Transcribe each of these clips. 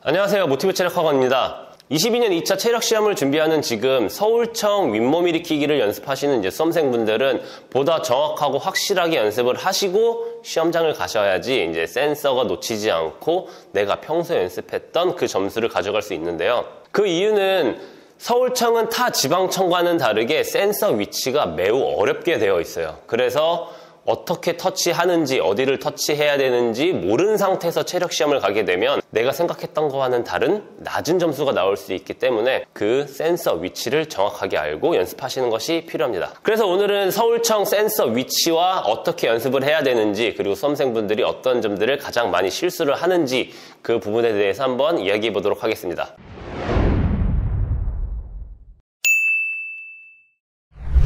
안녕하세요. 모티브 체력학원입니다. 22년 2차 체력시험을 준비하는 지금 서울청 윗몸 일으키기를 연습하시는 수험생분들은 보다 정확하고 확실하게 연습을 하시고 시험장을 가셔야지 센서가 놓치지 않고 내가 평소에 연습했던 그 점수를 가져갈 수 있는데요. 그 이유는 서울청은 타 지방청과는 다르게 센서 위치가 매우 어렵게 되어 있어요. 그래서 어떻게 터치하는지, 어디를 터치해야 되는지 모르는 상태에서 체력시험을 가게 되면 내가 생각했던 거와는 다른 낮은 점수가 나올 수 있기 때문에 그 센서 위치를 정확하게 알고 연습하시는 것이 필요합니다. 그래서 오늘은 서울청 센서 위치와 어떻게 연습을 해야 되는지, 그리고 수험생분들이 어떤 점들을 가장 많이 실수를 하는지 그 부분에 대해서 한번 이야기해 보도록 하겠습니다.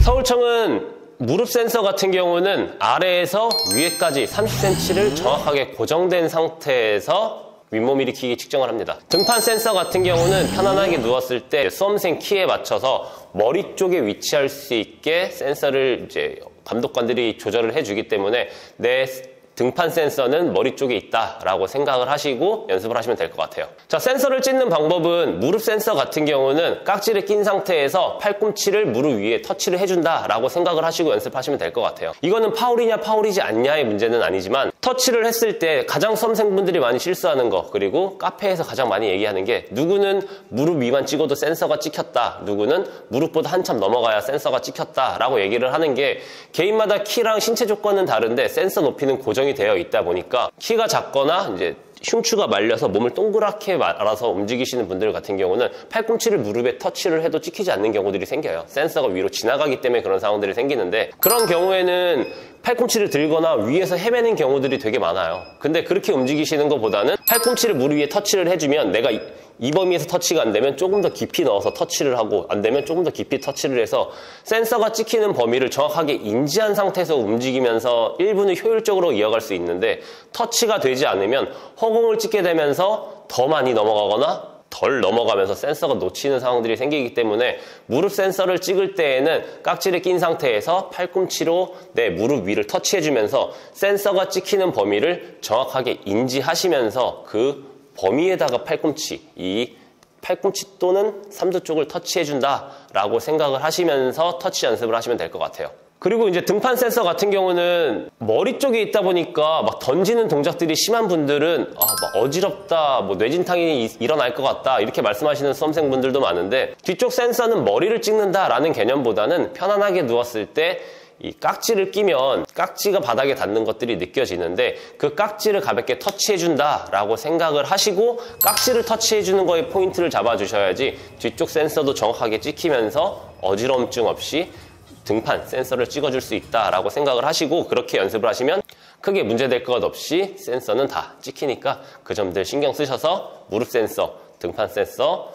서울청은 무릎 센서 같은 경우는 아래에서 위에까지 30cm를 정확하게 고정된 상태에서 윗몸 일으키기 측정을 합니다. 등판 센서 같은 경우는 편안하게 누웠을 때 수험생 키에 맞춰서 머리 쪽에 위치할 수 있게 센서를 감독관들이 조절을 해주기 때문에 내 등판 센서는 머리 쪽에 있다라고 생각을 하시고 연습을 하시면 될 것 같아요. 자, 센서를 찢는 방법은 무릎 센서 같은 경우는 깍지를 낀 상태에서 팔꿈치를 무릎 위에 터치를 해준다라고 생각을 하시고 연습하시면 될 것 같아요. 이거는 파울이냐 파울이지 않냐의 문제는 아니지만 터치를 했을 때 가장 수험생분들이 많이 실수하는 거, 그리고 카페에서 가장 많이 얘기하는 게 누구는 무릎 위만 찍어도 센서가 찍혔다, 누구는 무릎보다 한참 넘어가야 센서가 찍혔다 라고 얘기를 하는 게 개인마다 키랑 신체 조건은 다른데 센서 높이는 고정이 되어 있다 보니까 키가 작거나 흉추가 말려서 몸을 동그랗게 말아서 움직이시는 분들 같은 경우는 팔꿈치를 무릎에 터치를 해도 찍히지 않는 경우들이 생겨요. 센서가 위로 지나가기 때문에 그런 상황들이 생기는데, 그런 경우에는 팔꿈치를 들거나 위에서 헤매는 경우들이 되게 많아요. 근데 그렇게 움직이시는 것보다는 팔꿈치를 무릎 위에 터치를 해주면 내가 이 범위에서 터치가 안 되면 조금 더 깊이 넣어서 터치를 하고, 안 되면 조금 더 깊이 터치를 해서 센서가 찍히는 범위를 정확하게 인지한 상태에서 움직이면서 1분을 효율적으로 이어갈 수 있는데, 터치가 되지 않으면 허공을 찍게 되면서 더 많이 넘어가거나 덜 넘어가면서 센서가 놓치는 상황들이 생기기 때문에 무릎 센서를 찍을 때에는 깍지를 낀 상태에서 팔꿈치로 내 무릎 위를 터치해주면서 센서가 찍히는 범위를 정확하게 인지하시면서 그 범위에다가 이 팔꿈치 또는 삼두 쪽을 터치해준다 라고 생각을 하시면서 터치 연습을 하시면 될 것 같아요. 그리고 등판 센서 같은 경우는 머리 쪽에 있다 보니까 막 던지는 동작들이 심한 분들은 막 어지럽다, 뇌진탕이 일어날 것 같다 이렇게 말씀하시는 수험생분들도 많은데, 뒤쪽 센서는 머리를 찍는다 라는 개념보다는 편안하게 누웠을 때 이 깍지를 끼면 깍지가 바닥에 닿는 것들이 느껴지는데, 그 깍지를 가볍게 터치해준다 라고 생각을 하시고 깍지를 터치해주는 거에 포인트를 잡아주셔야지 뒤쪽 센서도 정확하게 찍히면서 어지러움증 없이 등판 센서를 찍어줄 수 있다라고 생각을 하시고 그렇게 연습을 하시면 크게 문제될 것 없이 센서는 다 찍히니까 그 점들 신경 쓰셔서 무릎 센서, 등판 센서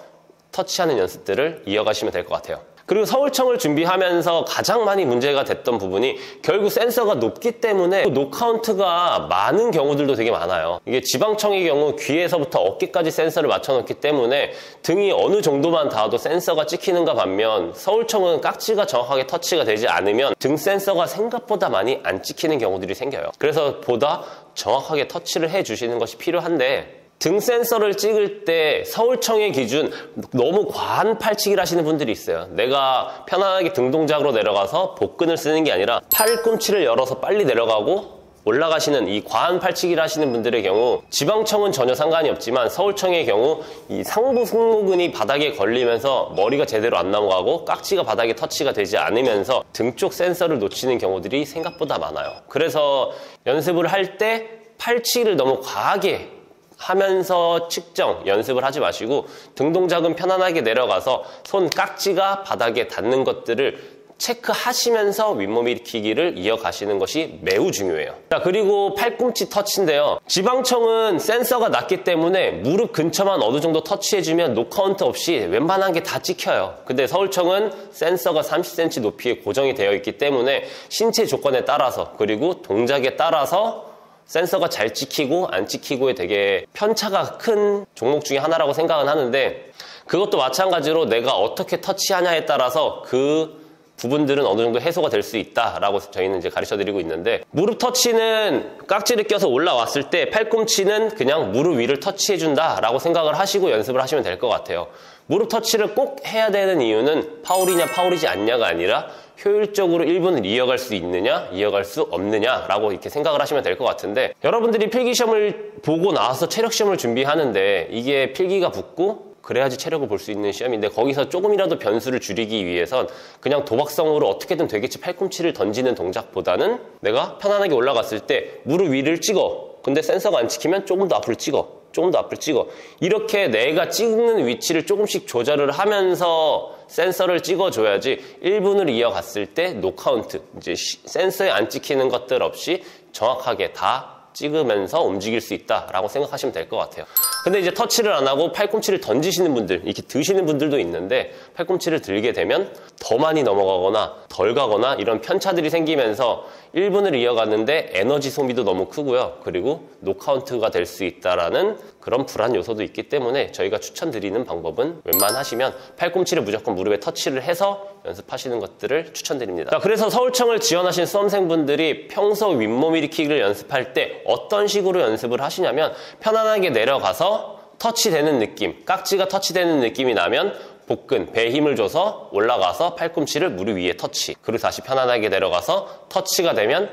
터치하는 연습들을 이어가시면 될 것 같아요. 그리고 서울청을 준비하면서 가장 많이 문제가 됐던 부분이 결국 센서가 높기 때문에 노카운트가 많은 경우들도 되게 많아요. 이게 지방청의 경우 귀에서부터 어깨까지 센서를 맞춰놓기 때문에 등이 어느 정도만 닿아도 센서가 찍히는가 반면, 서울청은 깍지가 정확하게 터치가 되지 않으면 등 센서가 생각보다 많이 안 찍히는 경우들이 생겨요. 그래서 보다 정확하게 터치를 해주시는 것이 필요한데, 등 센서를 찍을 때 서울청의 기준 너무 과한 팔치기를 하시는 분들이 있어요. 내가 편안하게 등 동작으로 내려가서 복근을 쓰는 게 아니라 팔꿈치를 열어서 빨리 내려가고 올라가시는 이 과한 팔치기를 하시는 분들의 경우, 지방청은 전혀 상관이 없지만 서울청의 경우 이 상부 승모근이 바닥에 걸리면서 머리가 제대로 안 넘어가고 깍지가 바닥에 터치가 되지 않으면서 등 쪽 센서를 놓치는 경우들이 생각보다 많아요. 그래서 연습을 할 때 팔치기를 너무 과하게 하면서 측정, 연습을 하지 마시고 등 동작은 편안하게 내려가서 손 깍지가 바닥에 닿는 것들을 체크하시면서 윗몸 일으키기를 이어가시는 것이 매우 중요해요. 자, 그리고 팔꿈치 터치인데요. 지방청은 센서가 낮기 때문에 무릎 근처만 어느 정도 터치해주면 노카운트 없이 웬만한 게 다 찍혀요. 근데 서울청은 센서가 30cm 높이에 고정이 되어 있기 때문에 신체 조건에 따라서, 그리고 동작에 따라서 센서가 잘 찍히고 안 찍히고에 되게 편차가 큰 종목 중에 하나라고 생각은 하는데, 그것도 마찬가지로 내가 어떻게 터치하냐에 따라서 그 부분들은 어느 정도 해소가 될 수 있다라고 저희는 이제 가르쳐 드리고 있는데, 무릎 터치는 깍지를 껴서 올라왔을 때 팔꿈치는 그냥 무릎 위를 터치해 준다라고 생각을 하시고 연습을 하시면 될 것 같아요. 무릎 터치를 꼭 해야 되는 이유는 파울이냐 파울이지 않냐가 아니라 효율적으로 1분을 이어갈 수 있느냐 이어갈 수 없느냐라고 이렇게 생각을 하시면 될 것 같은데, 여러분들이 필기시험을 보고 나와서 체력시험을 준비하는데 이게 필기가 붙고 그래야지 체력을 볼 수 있는 시험인데, 거기서 조금이라도 변수를 줄이기 위해선 그냥 도박성으로 어떻게든 되겠지 팔꿈치를 던지는 동작보다는 내가 편안하게 올라갔을 때 무릎 위를 찍어, 근데 센서가 안 찍히면 조금 더 앞으로 찍어, 조금 더 앞을 찍어, 이렇게 내가 찍는 위치를 조금씩 조절을 하면서 센서를 찍어줘야지 1분을 이어갔을 때 노카운트, 이제 센서에 안 찍히는 것들 없이 정확하게 다 찍으면서 움직일 수 있다라고 생각하시면 될 것 같아요. 근데 이제 터치를 안 하고 팔꿈치를 던지시는 분들, 이렇게 드시는 분들도 있는데, 팔꿈치를 들게 되면 더 많이 넘어가거나 덜 가거나 이런 편차들이 생기면서 1분을 이어갔는데 에너지 소비도 너무 크고요. 그리고 노카운트가 될 수 있다라는 그런 불안 요소도 있기 때문에 저희가 추천드리는 방법은 웬만하시면 팔꿈치를 무조건 무릎에 터치를 해서 연습하시는 것들을 추천드립니다. 자, 그래서 서울청을 지원하신 수험생분들이 평소 윗몸 일으키기를 연습할 때 어떤 식으로 연습을 하시냐면, 편안하게 내려가서 터치되는 느낌, 깍지가 터치되는 느낌이 나면 복근, 배에 힘을 줘서 올라가서 팔꿈치를 무릎 위에 터치, 그리고 다시 편안하게 내려가서 터치가 되면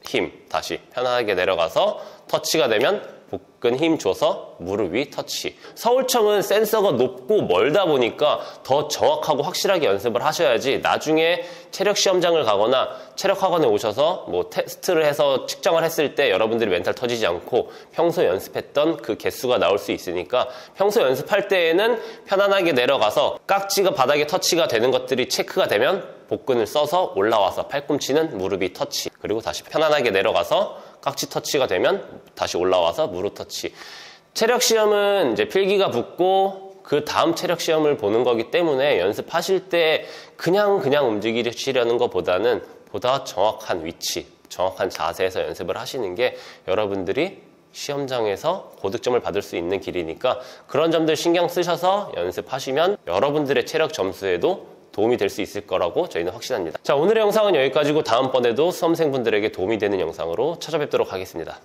힘, 다시 편안하게 내려가서 터치가 되면 복근 힘 줘서 무릎 위 터치. 서울청은 센서가 높고 멀다 보니까 더 정확하고 확실하게 연습을 하셔야지 나중에 체력 시험장을 가거나 체력학원에 오셔서 뭐 테스트를 해서 측정을 했을 때 여러분들이 멘탈 터지지 않고 평소 연습했던 그 개수가 나올 수 있으니까, 평소 연습할 때에는 편안하게 내려가서 깍지가 바닥에 터치가 되는 것들이 체크가 되면 복근을 써서 올라와서 팔꿈치는 무릎이 터치, 그리고 다시 편안하게 내려가서 깍지 터치가 되면 다시 올라와서 무릎 터치. 체력 시험은 이제 필기가 붙고 그 다음 체력 시험을 보는 거기 때문에 연습하실 때 그냥 움직이시려는 것보다는 보다 정확한 위치, 정확한 자세에서 연습을 하시는 게 여러분들이 시험장에서 고득점을 받을 수 있는 길이니까, 그런 점들 신경 쓰셔서 연습하시면 여러분들의 체력 점수에도 도움이 될 수 있을 거라고 저희는 확신합니다. 자, 오늘의 영상은 여기까지고 다음번에도 수험생분들에게 도움이 되는 영상으로 찾아뵙도록 하겠습니다.